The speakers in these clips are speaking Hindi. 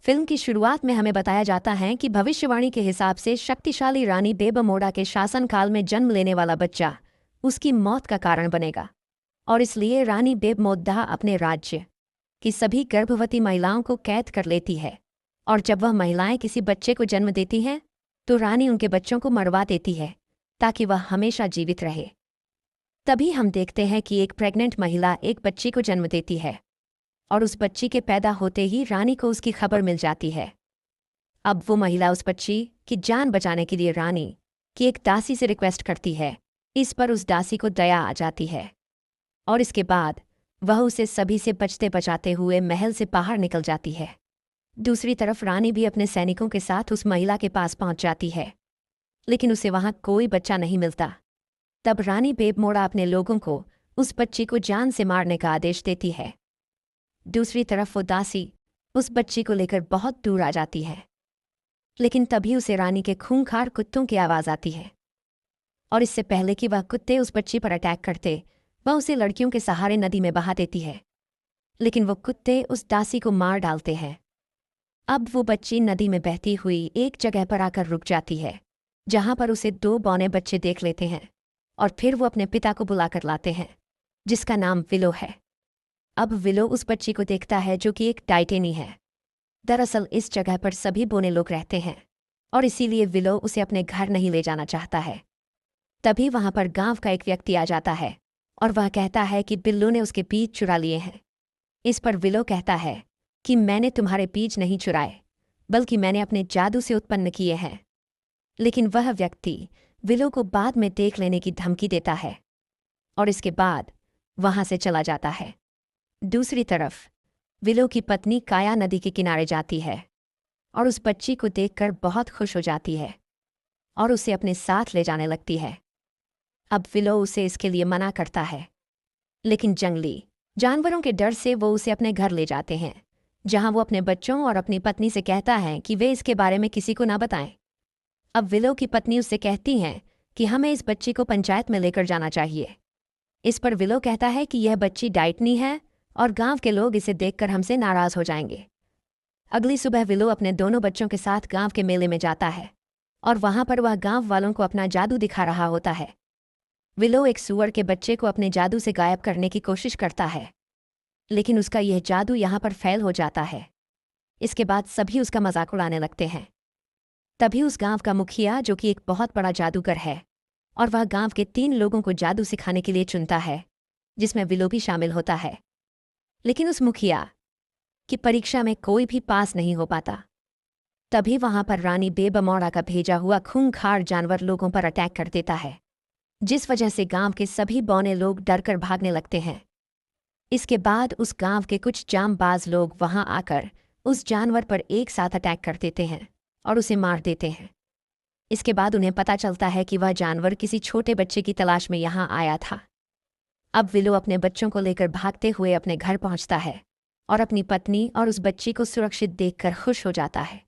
फिल्म की शुरुआत में हमें बताया जाता है कि भविष्यवाणी के हिसाब से शक्तिशाली रानी बेबमोड़ा के शासनकाल में जन्म लेने वाला बच्चा उसकी मौत का कारण बनेगा, और इसलिए रानी बेबमोद्दा अपने राज्य की सभी गर्भवती महिलाओं को कैद कर लेती है। और जब वह महिलाएं किसी बच्चे को जन्म देती हैं तो रानी उनके बच्चों को मरवा देती है ताकि वह हमेशा जीवित रहे। तभी हम देखते हैं कि एक प्रेग्नेंट महिला एक बच्ची को जन्म देती है और उस बच्ची के पैदा होते ही रानी को उसकी खबर मिल जाती है। अब वो महिला उस बच्ची की जान बचाने के लिए रानी की एक दासी से रिक्वेस्ट करती है। इस पर उस दासी को दया आ जाती है और इसके बाद वह उसे सभी से बचते बचाते हुए महल से बाहर निकल जाती है। दूसरी तरफ रानी भी अपने सैनिकों के साथ उस महिला के पास पहुंच जाती है, लेकिन उसे वहां कोई बच्चा नहीं मिलता। तब रानी बेबमोड़ा अपने लोगों को उस बच्ची को जान से मारने का आदेश देती है। दूसरी तरफ वो दासी उस बच्ची को लेकर बहुत दूर आ जाती है, लेकिन तभी उसे रानी के खूंखार कुत्तों की आवाज़ आती है और इससे पहले कि वह कुत्ते उस बच्ची पर अटैक करते, वह उसे लड़कियों के सहारे नदी में बहा देती है, लेकिन वो कुत्ते उस दासी को मार डालते हैं। अब वो बच्ची नदी में बहती हुई एक जगह पर आकर रुक जाती है, जहां पर उसे 2 बौने बच्चे देख लेते हैं और फिर वो अपने पिता को बुलाकर लाते हैं, जिसका नाम विलो है। अब विलो उस बच्ची को देखता है जो कि एक टाइटेनी है। दरअसल इस जगह पर सभी बोने लोग रहते हैं और इसीलिए विलो उसे अपने घर नहीं ले जाना चाहता है। तभी वहां पर गांव का एक व्यक्ति आ जाता है और वह कहता है कि बिल्लू ने उसके बीज चुरा लिए हैं। इस पर विलो कहता है कि मैंने तुम्हारे बीज नहीं चुराए, बल्कि मैंने अपने जादू से उत्पन्न किए हैं। लेकिन वह व्यक्ति विलो को बाद में देख लेने की धमकी देता है और इसके बाद वहां से चला जाता है। दूसरी तरफ विलो की पत्नी काया नदी के किनारे जाती है और उस बच्ची को देखकर बहुत खुश हो जाती है और उसे अपने साथ ले जाने लगती है। अब विलो उसे इसके लिए मना करता है, लेकिन जंगली जानवरों के डर से वो उसे अपने घर ले जाते हैं, जहां वो अपने बच्चों और अपनी पत्नी से कहता है कि वे इसके बारे में किसी को ना बताएं। अब विलो की पत्नी उससे कहती हैं कि हमें इस बच्ची को पंचायत में लेकर जाना चाहिए। इस पर विलो कहता है कि यह बच्ची डाइटनी है और गांव के लोग इसे देखकर हमसे नाराज हो जाएंगे। अगली सुबह विलो अपने दोनों बच्चों के साथ गांव के मेले में जाता है और वहां पर वह गांव वालों को अपना जादू दिखा रहा होता है। विलो एक सूअर के बच्चे को अपने जादू से गायब करने की कोशिश करता है, लेकिन उसका यह जादू यहां पर फैल हो जाता है। इसके बाद सभी उसका मजाक उड़ाने लगते हैं। तभी उस गांव का मुखिया, जो कि एक बहुत बड़ा जादूगर है, और वह गांव के 3 लोगों को जादू सिखाने के लिए चुनता है, जिसमें विलो भी शामिल होता है। लेकिन उस मुखिया की परीक्षा में कोई भी पास नहीं हो पाता। तभी वहां पर रानी बेबमोड़ा का भेजा हुआ खूंखार जानवर लोगों पर अटैक कर देता है, जिस वजह से गांव के सभी बौने लोग डरकर भागने लगते हैं। इसके बाद उस गांव के कुछ जामबाज लोग वहां आकर उस जानवर पर एक साथ अटैक कर देते हैं और उसे मार देते हैं। इसके बाद उन्हें पता चलता है कि वह जानवर किसी छोटे बच्चे की तलाश में यहां आया था। अब विलो अपने बच्चों को लेकर भागते हुए अपने घर पहुंचता है और अपनी पत्नी और उस बच्ची को सुरक्षित देखकर खुश हो जाता है।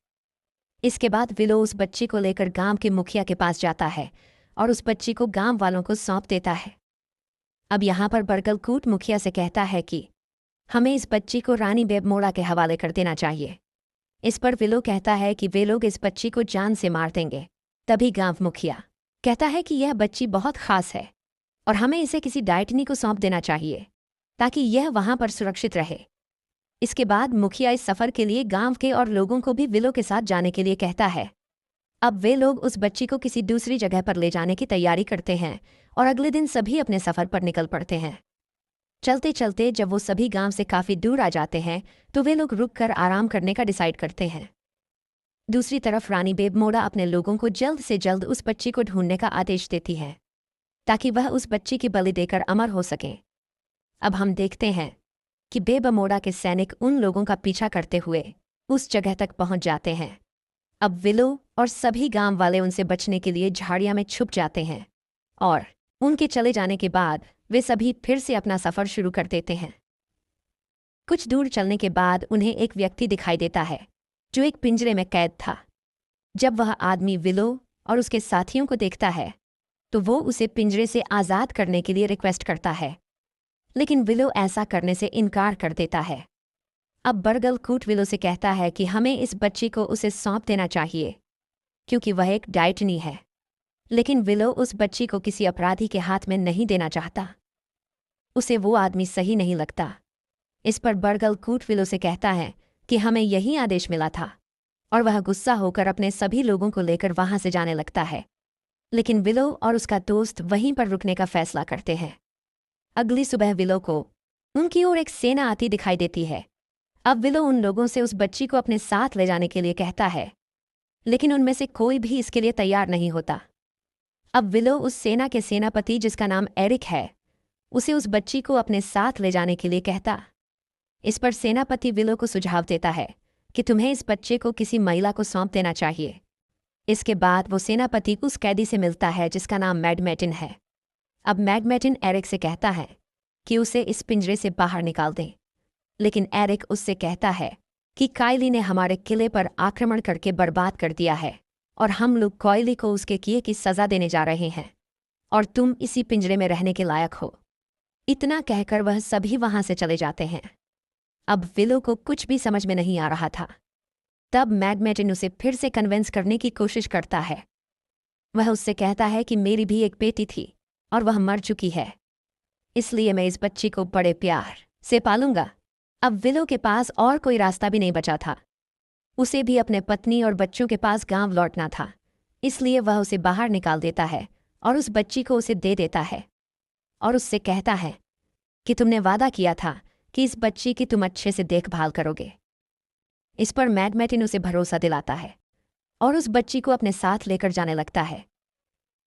इसके बाद विलो उस बच्ची को लेकर गांव के मुखिया के पास जाता है और उस बच्ची को गांव वालों को सौंप देता है। अब यहां पर बरगलकूट मुखिया से कहता है कि हमें इस बच्ची को रानी बेबमोड़ा के हवाले कर देना चाहिए। इस पर विलो कहता है कि वे लोग इस बच्ची को जान से मार देंगे। तभी गांव मुखिया कहता है कि यह बच्ची बहुत खास है और हमें इसे किसी डाइटनी को सौंप देना चाहिए ताकि यह वहां पर सुरक्षित रहे। इसके बाद मुखिया इस सफर के लिए गांव के और लोगों को भी विलो के साथ जाने के लिए कहता है। अब वे लोग उस बच्ची को किसी दूसरी जगह पर ले जाने की तैयारी करते हैं और अगले दिन सभी अपने सफर पर निकल पड़ते हैं। चलते चलते जब वो सभी गांव से काफी दूर आ जाते हैं तो वे लोग रुककर आराम करने का डिसाइड करते हैं। दूसरी तरफ रानी बेबमोड़ा अपने लोगों को जल्द से जल्द उस बच्ची को ढूंढने का आदेश देती है ताकि वह उस बच्ची की बलि देकर अमर हो सकें। अब हम देखते हैं कि बेबमोड़ा के सैनिक उन लोगों का पीछा करते हुए उस जगह तक पहुंच जाते हैं। अब विलो और सभी गांव वाले उनसे बचने के लिए झाड़ियां में छुप जाते हैं और उनके चले जाने के बाद वे सभी फिर से अपना सफर शुरू कर देते हैं। कुछ दूर चलने के बाद उन्हें एक व्यक्ति दिखाई देता है जो एक पिंजरे में कैद था। जब वह आदमी विलो और उसके साथियों को देखता है तो वो उसे पिंजरे से आज़ाद करने के लिए रिक्वेस्ट करता है, लेकिन विलो ऐसा करने से इनकार कर देता है अब बर्गल कूट विलो से कहता है कि हमें इस बच्ची को उसे सौंप देना चाहिए क्योंकि वह एक डाइटनी है। लेकिन विलो उस बच्ची को किसी अपराधी के हाथ में नहीं देना चाहता। उसे वो आदमी सही नहीं लगता। इस पर बर्गल कूट विलो से कहता है कि हमें यही आदेश मिला था, और वह गुस्सा होकर अपने सभी लोगों को लेकर वहां से जाने लगता है। लेकिन विलो और उसका दोस्त वहीं पर रुकने का फैसला करते हैं। अगली सुबह विलो को उनकी ओर एक सेना आती दिखाई देती है। अब विलो उन लोगों से उस बच्ची को अपने साथ ले जाने के लिए कहता है, लेकिन उनमें से कोई भी इसके लिए तैयार नहीं होता। अब विलो उस सेना के सेनापति, जिसका नाम एरिक है, उसे उस बच्ची को अपने साथ ले जाने के लिए कहता। इस पर सेनापति विलो को सुझाव देता है कि तुम्हें इस बच्चे को किसी महिला को सौंप देना चाहिए। इसके बाद वो सेनापति उस कैदी से मिलता है जिसका नाम मैडमेटिन है। अब मैडमेटिन एरिक से कहता है कि उसे इस पिंजरे से बाहर निकाल दें, लेकिन एरिक उससे कहता है कि कायली ने हमारे किले पर आक्रमण करके बर्बाद कर दिया है और हम लोग कायली को उसके किए की सजा देने जा रहे हैं, और तुम इसी पिंजरे में रहने के लायक हो। इतना कहकर वह सभी वहां से चले जाते हैं। अब विलो को कुछ भी समझ में नहीं आ रहा था। तब मैडमेटिन उसे फिर से कन्विंस करने की कोशिश करता है। वह उससे कहता है कि मेरी भी एक बेटी थी और वह मर चुकी है, इसलिए मैं इस बच्ची को बड़े प्यार से पालूंगा। अब विलो के पास और कोई रास्ता भी नहीं बचा था। उसे भी अपने पत्नी और बच्चों के पास गांव लौटना था, इसलिए वह उसे बाहर निकाल देता है और उस बच्ची को उसे दे देता है और उससे कहता है कि तुमने वादा किया था कि इस बच्ची की तुम अच्छे से देखभाल करोगे। इस पर मैडमेटिन उसे भरोसा दिलाता है और उस बच्ची को अपने साथ लेकर जाने लगता है।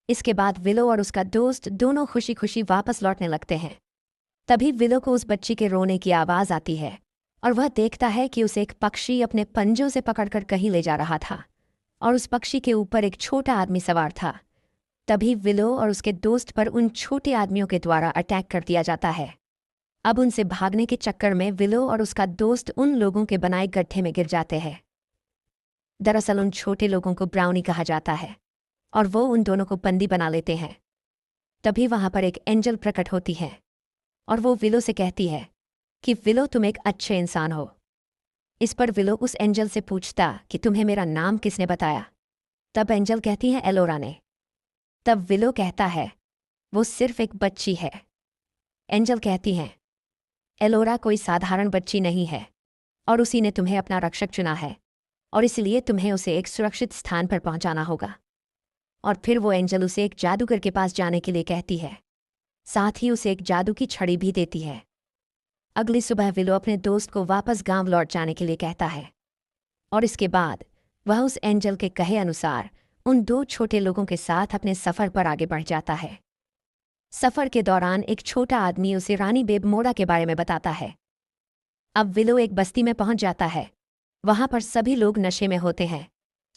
इसके बाद विलो और उसका दोस्त दोनों खुशी खुशी वापस लौटने लगते हैं। तभी विलो को उस बच्ची के रोने की आवाज़ आती है और वह देखता है कि उसे एक पक्षी अपने पंजों से पकड़कर कहीं ले जा रहा था और उस पक्षी के ऊपर एक छोटा आदमी सवार था। तभी विलो और उसके दोस्त पर उन छोटे आदमियों के द्वारा अटैक कर दिया जाता है। अब उनसे भागने के चक्कर में विलो और उसका दोस्त उन लोगों के बनाए गड्ढे में गिर जाते हैं। दरअसल उन छोटे लोगों को ब्राउनी कहा जाता है और वो उन दोनों को बंदी बना लेते हैं। तभी वहां पर एक एंजल प्रकट होती है और वो विलो से कहती है कि विलो तुम एक अच्छे इंसान हो। इस पर विलो उस एंजल से पूछता कि तुम्हें मेरा नाम किसने बताया। तब एंजल कहती है एलोरा ने। तब विलो कहता है वो सिर्फ एक बच्ची है। एंजल कहती हैं एलोरा कोई साधारण बच्ची नहीं है और उसी ने तुम्हें अपना रक्षक चुना है और इसलिए तुम्हें उसे एक सुरक्षित स्थान पर पहुंचाना होगा। और फिर वो एंजल उसे एक जादूगर के पास जाने के लिए कहती है, साथ ही उसे एक जादू की छड़ी भी देती है। अगली सुबह विलो अपने दोस्त को वापस गांव लौट जाने के लिए कहता है और इसके बाद वह उस एंजल के कहे अनुसार उन दो छोटे लोगों के साथ अपने सफ़र पर आगे बढ़ जाता है। सफ़र के दौरान एक छोटा आदमी उसे रानी बेबमोड़ा के बारे में बताता है। अब विलो एक बस्ती में पहुंच जाता है। वहां पर सभी लोग नशे में होते हैं।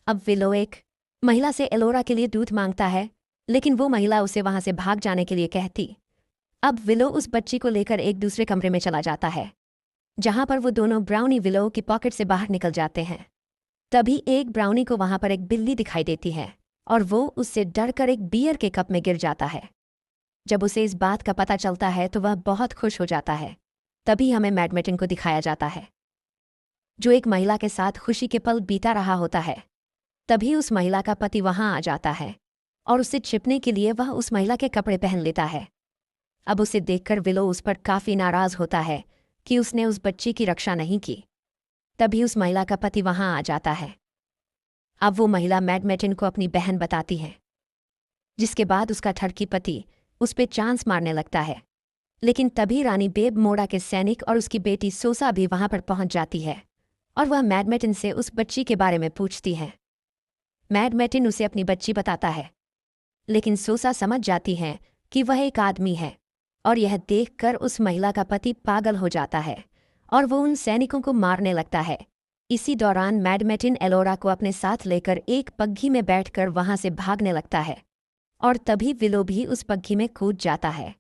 अब विलो एक महिला से एलोरा के लिए दूध मांगता है, लेकिन वो महिला उसे वहां से भाग जाने के लिए कहती। अब विलो उस बच्ची को लेकर एक दूसरे कमरे में चला जाता है, जहां पर वो दोनों ब्राउनी विलो की पॉकेट से बाहर निकल जाते हैं। तभी एक ब्राउनी को वहां पर एक बिल्ली दिखाई देती है और वो उससे डरकर एक बियर के कप में गिर जाता है। जब उसे इस बात का पता चलता है तो वह बहुत खुश हो जाता है। तभी हमें मैडमेटिन को दिखाया जाता है, जो एक महिला के साथ खुशी के पल बीता रहा होता है। तभी उस महिला का पति वहां आ जाता है और उससे छिपने के लिए वह उस महिला के कपड़े पहन लेता है। अब उसे देखकर विलो उस पर काफ़ी नाराज़ होता है कि उसने उस बच्ची की रक्षा नहीं की। तभी उस महिला का पति वहां आ जाता है। अब वो महिला मैडमेटिन को अपनी बहन बताती है, जिसके बाद उसका ठरकी पति उस पे चांस मारने लगता है। लेकिन तभी रानी बेबमोड़ा के सैनिक और उसकी बेटी सोसा भी वहां पर पहुंच जाती है और वह मैडमेटिन से उस बच्ची के बारे में पूछती है। मैडमेटिन उसे अपनी बच्ची बताता है, लेकिन सोसा समझ जाती है कि वह एक आदमी है और यह देखकर उस महिला का पति पागल हो जाता है और वो उन सैनिकों को मारने लगता है। इसी दौरान मैडमेटिन एलोरा को अपने साथ लेकर एक पग्घी में बैठकर वहां से भागने लगता है और तभी विलो भी उस पग्घी में कूद जाता है।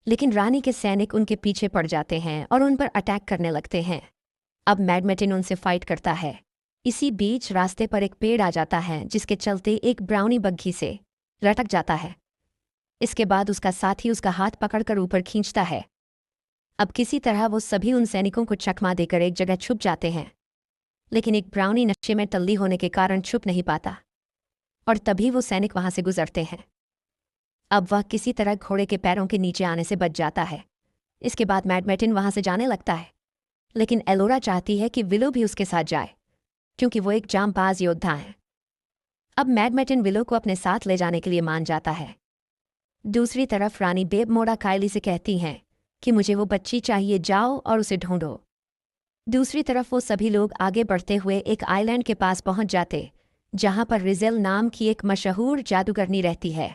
लेकिन रानी के सैनिक उनके पीछे पड़ जाते हैं और उन पर अटैक करने लगते हैं। अब मैडमेटिन उनसे फाइट करता है। इसी बीच रास्ते पर एक पेड़ आ जाता है, जिसके चलते एक ब्राउनी बग्घी से लटक जाता है। इसके बाद उसका साथी उसका हाथ पकड़कर ऊपर खींचता है। अब किसी तरह वो सभी उन सैनिकों को चकमा देकर एक जगह छुप जाते हैं, लेकिन एक ब्राउनी नशे में टल्ली होने के कारण छुप नहीं पाता और तभी वो सैनिक वहां से गुजरते हैं। अब वह किसी तरह घोड़े के पैरों के नीचे आने से बच जाता है। इसके बाद मैडमेटिन वहां से जाने लगता है, लेकिन एलोरा चाहती है कि विलो भी उसके साथ जाए क्योंकि वो एक जांबाज योद्धा है। अब मैडमेटिन विलो को अपने साथ ले जाने के लिए मान जाता है। दूसरी तरफ रानी बेबमोड़ा कायली से कहती हैं कि मुझे वो बच्ची चाहिए, जाओ और उसे ढूंढो। दूसरी तरफ वो सभी लोग आगे बढ़ते हुए एक आइलैंड के पास पहुंच जाते जहां पर रिजेल नाम की एक मशहूर जादूगरनी रहती है।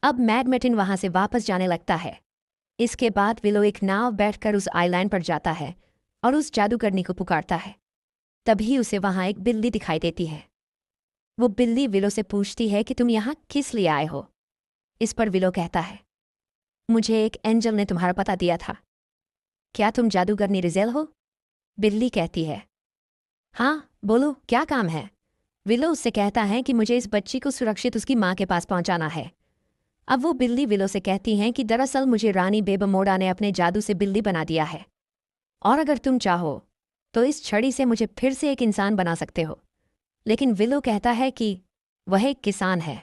अब मैडमेटिन वहां से वापस जाने लगता है। इसके बाद विलो एक नाव बैठकर उस आइलैंड पर जाता है और उस जादूगरनी को पुकारता है। तभी उसे वहां एक बिल्ली दिखाई देती है। वो बिल्ली विलो से पूछती है कि तुम यहाँ किस लिए आए हो। इस पर विलो कहता है, मुझे एक एंजल ने तुम्हारा पता दिया था। क्या तुम जादूगरनी रिजेल हो? बिल्ली कहती है, हाँ बोलो, क्या काम है? विलो उससे कहता है कि मुझे इस बच्ची को सुरक्षित उसकी माँ के पास पहुंचाना है। अब वो बिल्ली विलो से कहती हैं कि दरअसल मुझे रानी बेबमोड़ा ने अपने जादू से बिल्ली बना दिया है, और अगर तुम चाहो तो इस छड़ी से मुझे फिर से एक इंसान बना सकते हो। लेकिन विलो कहता है कि वह एक किसान है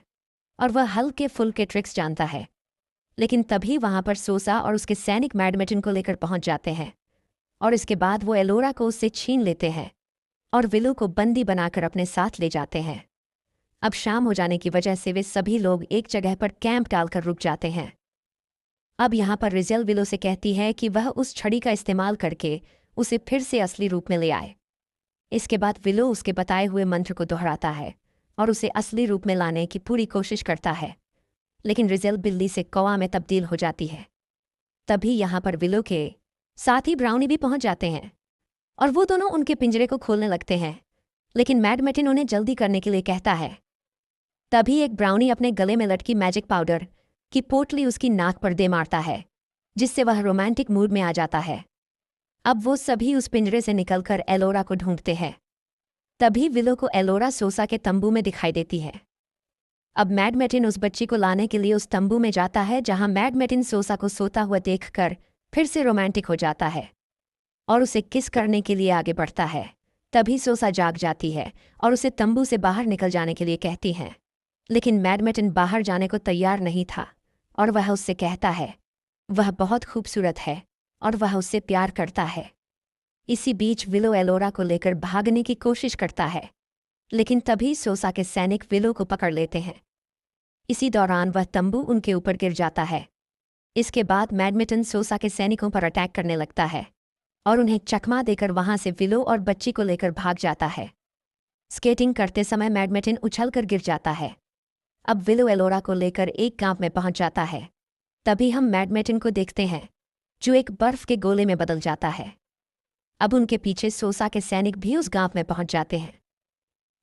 और वह हल्के फुल्के ट्रिक्स जानता है। लेकिन तभी वहां पर सोसा और उसके सैनिक मैडमेटिन को लेकर पहुंच जाते हैं और इसके बाद वो एलोरा को उससे छीन लेते हैं और विलो को बंदी बनाकर अपने साथ ले जाते हैं। अब शाम हो जाने की वजह से वे सभी लोग एक जगह पर कैंप डालकर रुक जाते हैं। अब यहाँ पर रिजेल विलो से कहती है कि वह उस छड़ी का इस्तेमाल करके उसे फिर से असली रूप में ले आए। इसके बाद विलो उसके बताए हुए मंत्र को दोहराता है और उसे असली रूप में लाने की पूरी कोशिश करता है, लेकिन रिजेल बिल्ली से कौवा में तब्दील हो जाती है। तभी यहाँ पर विलो के साथ ही ब्राउनी भी पहुंच जाते हैं और वो दोनों उनके पिंजरे को खोलने लगते हैं, लेकिन मैडमेटिन उन्हें जल्दी करने के लिए कहता है। तभी एक ब्राउनी अपने गले में लटकी मैजिक पाउडर की पोटली उसकी नाक पर दे मारता है, जिससे वह रोमांटिक मूड में आ जाता है। अब वो सभी उस पिंजरे से निकलकर एलोरा को ढूंढते हैं। तभी विलो को एलोरा सोसा के तंबू में दिखाई देती है। अब मैडमेटिन उस बच्ची को लाने के लिए उस तंबू में जाता है, जहां मैडमेटिन सोसा को सोता हुआ देखकर फिर से रोमांटिक हो जाता है और उसे किस करने के लिए आगे बढ़ता है। तभी सोसा जाग जाती है और उसे तंबू से बाहर निकल जाने के लिए कहती हैं, लेकिन मैडमेटिन बाहर जाने को तैयार नहीं था और वह उससे कहता है वह बहुत खूबसूरत है और वह उससे प्यार करता है। इसी बीच विलो एलोरा को लेकर भागने की कोशिश करता है, लेकिन तभी सोसा के सैनिक विलो को पकड़ लेते हैं। इसी दौरान वह तंबू उनके ऊपर गिर जाता है। इसके बाद मैडमेटिन सोसा के सैनिकों पर अटैक करने लगता है और उन्हें चकमा देकर वहां से विलो और बच्ची को लेकर भाग जाता है। स्केटिंग करते समय मैडमेटिन उछलकर गिर जाता है। अब विलो एलोरा को लेकर एक गांव में पहुंच जाता है। तभी हम मैडमेटिन को देखते हैं जो एक बर्फ के गोले में बदल जाता है। अब उनके पीछे सोसा के सैनिक भी उस गांव में पहुंच जाते हैं,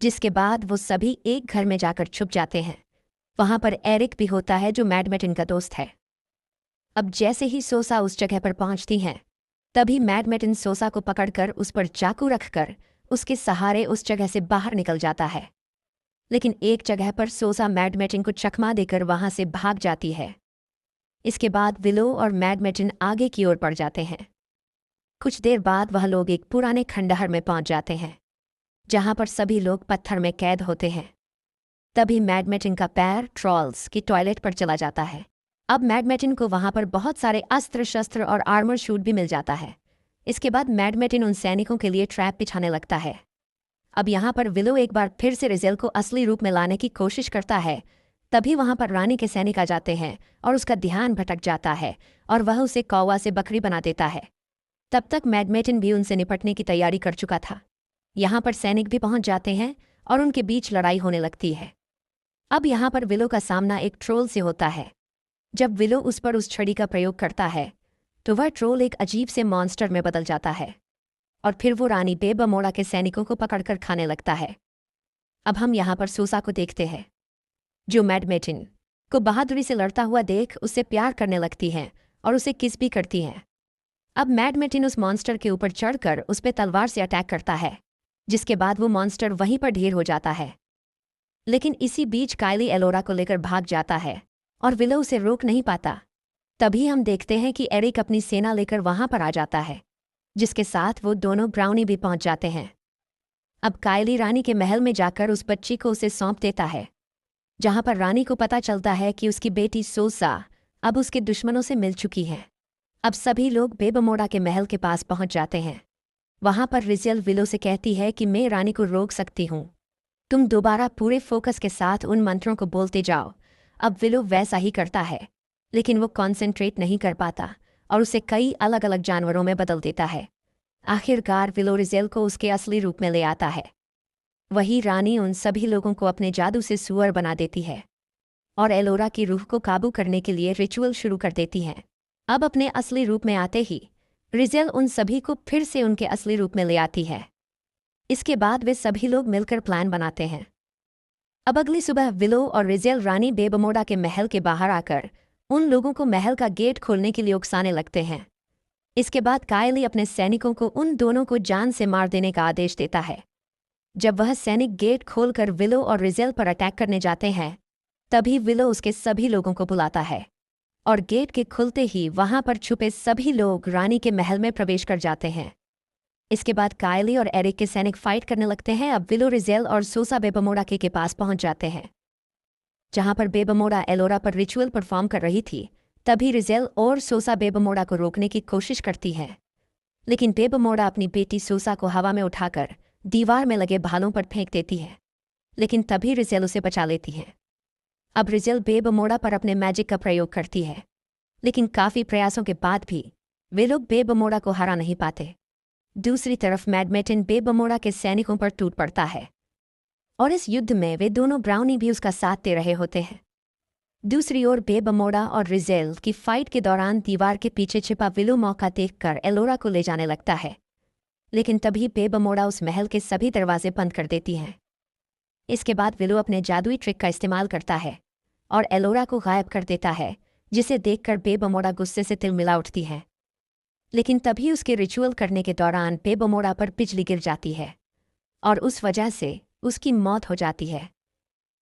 जिसके बाद वो सभी एक घर में जाकर छुप जाते हैं। वहां पर एरिक भी होता है जो मैडमेटिन का दोस्त है। अब जैसे ही सोसा उस जगह पर पहुंचती हैं, तभी मैडमेटिन सोसा को पकड़कर उस पर चाकू रखकर उसके सहारे उस जगह से बाहर निकल जाता है। लेकिन एक जगह पर सोसा मैडमेटिन को चकमा देकर वहां से भाग जाती है। इसके बाद विलो और मैडमेटिन आगे की ओर बढ़ जाते हैं। कुछ देर बाद वह लोग एक पुराने खंडहर में पहुंच जाते हैं, जहां पर सभी लोग पत्थर में कैद होते हैं। तभी मैडमेटिन का पैर ट्रॉल्स की टॉयलेट पर चला जाता है। अब मैडमेटिन को वहां पर बहुत सारे अस्त्र शस्त्र और आर्मर शूट भी मिल जाता है। इसके बाद मैडमेटिन उन सैनिकों के लिए ट्रैप बिछाने लगता है। अब यहाँ पर विलो एक बार फिर से रिजेल को असली रूप में लाने की कोशिश करता है। तभी वहां पर रानी के सैनिक आ जाते हैं और उसका ध्यान भटक जाता है और वह उसे कौवा से बकरी बना देता है। तब तक मैडमेटिन भी उनसे निपटने की तैयारी कर चुका था। यहाँ पर सैनिक भी पहुंच जाते हैं और उनके बीच लड़ाई होने लगती है। अब यहाँ पर विलो का सामना एक ट्रोल से होता है। जब विलो उस पर उस छड़ी का प्रयोग करता है तो वह ट्रोल एक अजीब से मॉन्स्टर में बदल जाता है और फिर वो रानी बेबमोड़ा के सैनिकों को पकड़कर खाने लगता है। अब हम यहाँ पर सोसा को देखते हैं, जो मैडमेटिन को बहादुरी से लड़ता हुआ देख उससे प्यार करने लगती हैं और उसे किस भी करती हैं। अब मैडमेटिन उस मॉन्स्टर के ऊपर चढ़कर उस पर तलवार से अटैक करता है, जिसके बाद वो मॉन्स्टर वहीं पर ढेर हो जाता है। लेकिन इसी बीच कायली एलोरा को लेकर भाग जाता है और विलो उसे रोक नहीं पाता। तभी हम देखते हैं कि एरिक अपनी सेना लेकर वहां पर आ जाता है, जिसके साथ वो दोनों ब्राउनी भी पहुंच जाते हैं। अब कायली रानी के महल में जाकर उस बच्ची को उसे सौंप देता है, जहां पर रानी को पता चलता है कि उसकी बेटी सोसा अब उसके दुश्मनों से मिल चुकी है। अब सभी लोग बेबमोड़ा के महल के पास पहुंच जाते हैं। वहां पर रिजेल विलो से कहती है कि मैं रानी को रोक सकती हूँ, तुम दोबारा पूरे फोकस के साथ उन मंत्रों को बोलते जाओ। अब विलो वैसा ही करता है, लेकिन वो कॉन्सेंट्रेट नहीं कर पाता और उसे कई अलग अलग जानवरों में बदल देता है। आखिरकार विलो रिजेल को उसके असली रूप में ले आता है। वही रानी उन सभी लोगों को अपने जादू से सुअर बना देती है और एलोरा की रूह को काबू करने के लिए रिचुअल शुरू कर देती है। अब अपने असली रूप में आते ही रिजेल उन सभी को फिर से उनके असली रूप में ले आती है। इसके बाद वे सभी लोग मिलकर प्लान बनाते हैं। अब अगली सुबह विलो और रिजेल रानी बेबमोड़ा के महल के बाहर आकर उन लोगों को महल का गेट खोलने के लिए उकसाने लगते हैं। इसके बाद कायली अपने सैनिकों को उन दोनों को जान से मार देने का आदेश देता है। जब वह सैनिक गेट खोलकर विलो और रिजेल पर अटैक करने जाते हैं, तभी विलो उसके सभी लोगों को बुलाता है और गेट के खुलते ही वहां पर छुपे सभी लोग रानी के महल में प्रवेश कर जाते हैं। इसके बाद कायली और एरिक के सैनिक फाइट करने लगते हैं। अब विलो रिजेल और सोसा बेबमोड़ा के पास पहुंच जाते हैं, जहां पर बेबमोड़ा एलोरा पर रिचुअल परफॉर्म कर रही थी। तभी रिजेल और सोसा बेबमोड़ा को रोकने की कोशिश करती है, लेकिन बेबमोड़ा अपनी बेटी सोसा को हवा में उठाकर दीवार में लगे भालों पर फेंक देती है, लेकिन तभी रिजेल उसे बचा लेती है। अब रिजेल बेबमोड़ा पर अपने मैजिक का प्रयोग करती है, लेकिन काफी प्रयासों के बाद भी वे लोग बेबमोड़ा को हरा नहीं पाते। दूसरी तरफ मैडमेटिन बेबमोड़ा के सैनिकों पर टूट पड़ता है और इस युद्ध में वे दोनों ब्राउनी भी उसका साथ दे रहे होते हैं। दूसरी ओर बेबमोड़ा और रिजेल की फाइट के दौरान दीवार के पीछे छिपा विलो मौका देखकर एलोरा को ले जाने लगता है, लेकिन तभी बेबमोड़ा उस महल के सभी दरवाजे बंद कर देती हैं। इसके बाद विलो अपने जादुई ट्रिक का इस्तेमाल करता है और एलोरा को गायब कर देता है, जिसे देखकर बेबमोड़ा गुस्से से तिलमिला उठती है। लेकिन तभी उसके रिचुअल करने के दौरान बेबमोड़ा पर बिजली गिर जाती है और उस वजह से उसकी मौत हो जाती है।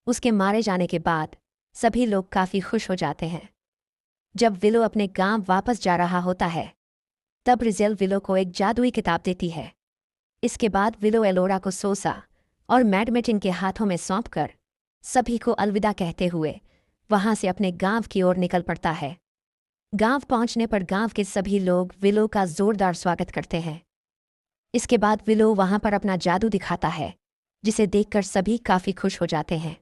उसके मारे जाने के बाद सभी लोग काफी खुश हो जाते हैं। जब विलो अपने गांव वापस जा रहा होता है, तब रिजेल विलो को एक जादुई किताब देती है। इसके बाद विलो एलोरा को सोसा और मैडमेटिन के हाथों में सौंपकर सभी को अलविदा कहते हुए वहां से अपने गांव की ओर निकल पड़ता है। गांव पहुंचने पर गांव के सभी लोग विलो का जोरदार स्वागत करते हैं। इसके बाद विलो वहां पर अपना जादू दिखाता है, जिसे देखकर सभी काफी खुश हो जाते हैं।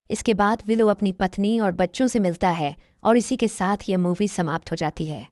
इसके बाद विलो अपनी पत्नी और बच्चों से मिलता है और इसी के साथ यह मूवी समाप्त हो जाती है।